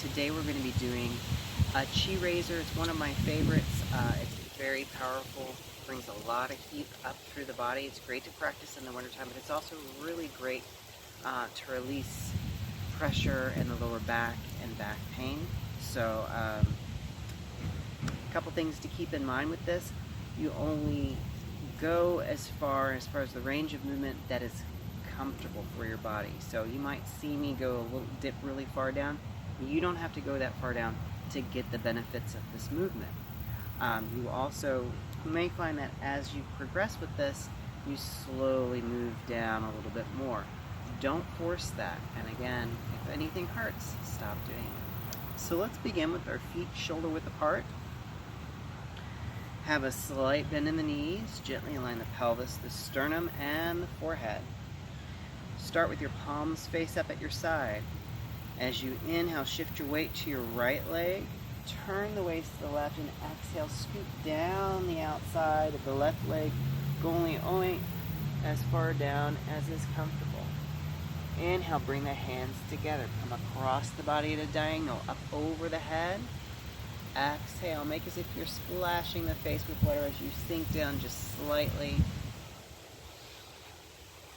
Today we're going to be doing a chi raiser. It's one of my favorites. It's very powerful, brings a lot of heat up through the body. It's great to practice in the wintertime, but it's also really great to release pressure in the lower back and back pain. So a couple things to keep in mind with this. You only go as far as the range of movement that is comfortable for your body. So you might see me go a little dip really far down. You don't have to go that far down to get the benefits of this movement. You also may find that as you progress with this, you slowly move down a little bit more. Don't force that. And again, if anything hurts, stop doing it. So let's begin with our feet shoulder width apart. Have a slight bend in the knees. Gently align the pelvis, the sternum, and the forehead. Start with your palms face up at your side. As you inhale, shift your weight to your right leg. Turn the waist to the left and exhale, scoop down the outside of the left leg, going only as far down as is comfortable. Inhale, bring the hands together. Come across the body at a diagonal, up over the head. Exhale, make as if you're splashing the face with water as you sink down just slightly.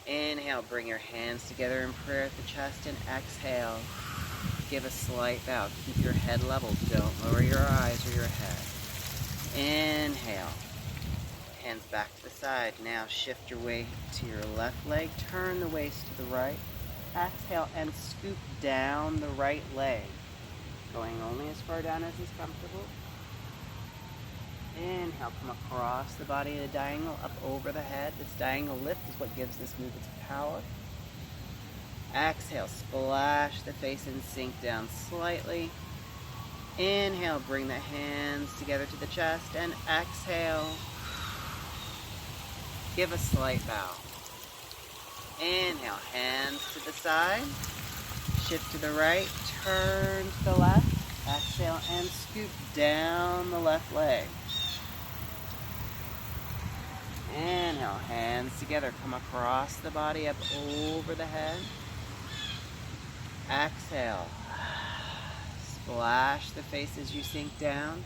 Inhale, bring your hands together in prayer at the chest, and exhale. Give a slight bow. Keep your head level. Don't lower your eyes or your head. Inhale. Hands back to the side. Now shift your weight to your left leg. Turn the waist to the right. Exhale and scoop down the right leg, going only as far down as is comfortable. Inhale, come across the body at a diagonal, up over the head. This diagonal lift is what gives this move its power. Exhale, splash the face and sink down slightly. Inhale, bring the hands together to the chest, and exhale. Give a slight bow. Inhale, hands to the side. Shift to the right, turn to the left. Exhale and scoop down the left leg. Inhale, hands together, come across the body, up over the head. Exhale, splash the face as you sink down.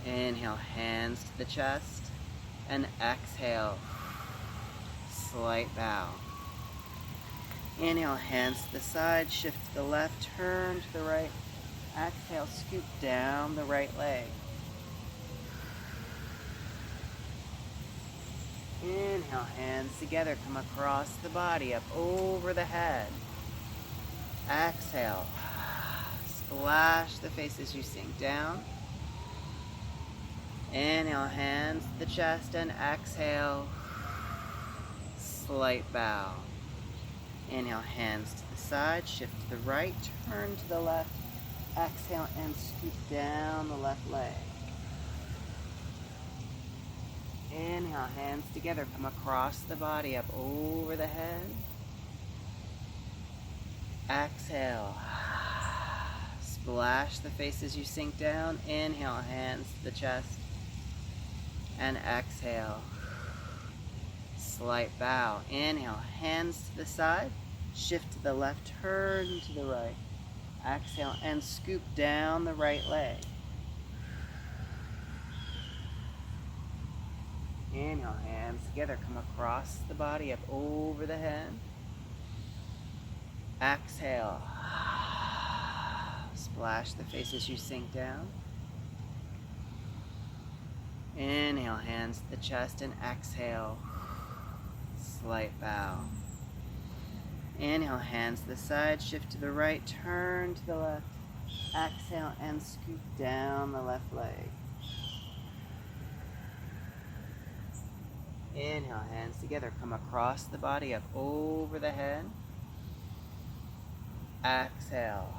Inhale, hands to the chest, and exhale, slight bow. Inhale, hands to the side, shift to the left, turn to the right. Exhale, scoop down the right leg. Inhale, hands together, come across the body, up over the head. Exhale, splash the face as you sink down. Inhale, hands to the chest, and exhale, slight bow. Inhale, hands to the side, shift to the right, turn to the left. Exhale and scoop down the left leg. Inhale, hands together, come across the body, up over the head. Exhale, splash the face as you sink down. Inhale, hands to the chest, and exhale, slight bow. Inhale, hands to the side, shift to the left, turn to the right. Exhale and scoop down the right leg. Inhale, hands together, come across the body, up over the head. Exhale, splash the face as you sink down. Inhale, hands to the chest, and exhale, slight bow. Inhale, hands to the side, shift to the right, turn to the left. Exhale and scoop down the left leg. Inhale, hands together, come across the body, up over the head. Exhale.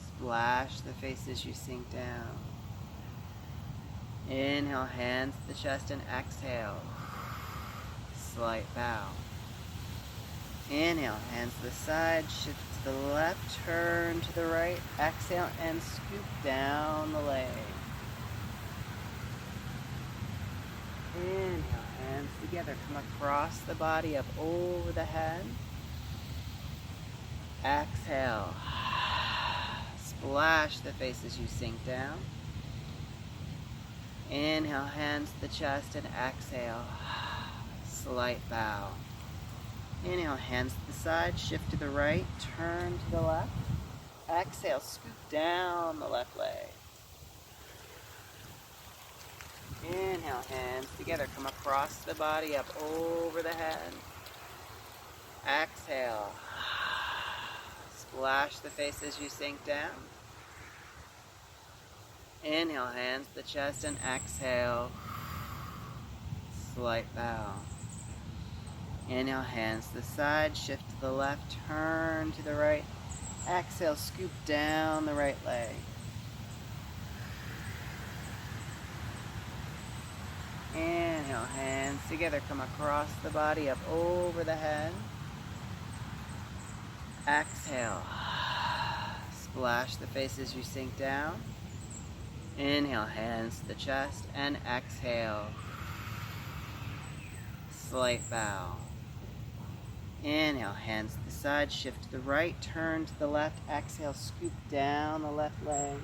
Splash the face as you sink down. Inhale, hands to the chest, and exhale, slight bow. Inhale, hands to the side, shift to the left, turn to the right. Exhale and scoop down the leg. Inhale, hands together, come across the body, up over the head. Exhale. Splash the face as you sink down. Inhale, hands to the chest, and exhale. Slight bow. Inhale, hands to the side, shift to the right, turn to the left. Exhale, scoop down the left leg. Inhale, hands together, come across the body, up over the head. Exhale. Splash the face as you sink down. Inhale, hands to the chest, and exhale. Slight bow. Inhale, hands to the side, shift to the left, turn to the right. Exhale, scoop down the right leg. Inhale, hands together, come across the body, up over the head. Exhale. Splash the face as you sink down. Inhale, hands to the chest, and exhale. Slight bow. Inhale, hands to the side, shift to the right, turn to the left. Exhale, scoop down the left leg.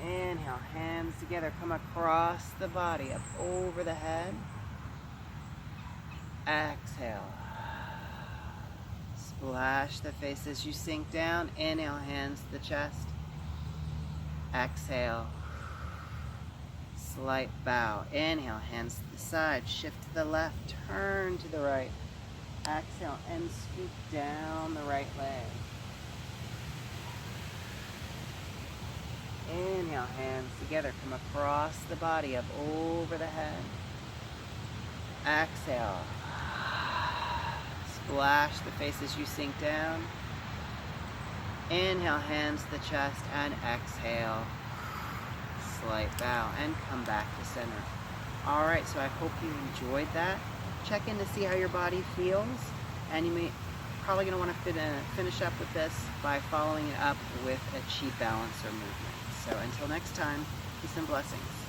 Inhale, hands together, come across the body, up over the head. Exhale. Splash the face as you sink down. Inhale, hands to the chest. Exhale. Slight bow. Inhale, hands to the side, shift to the left, turn to the right. Exhale, and scoop down the right leg. Inhale, hands together, come across the body, up over the head. Exhale. Splash the face as you sink down. Inhale, hands to the chest, and exhale. Slight bow, and come back to center. Alright, so I hope you enjoyed that. Check in to see how your body feels, and you may probably going to want to finish up with this by following it up with a chi balancer movement. So until next time, peace and blessings.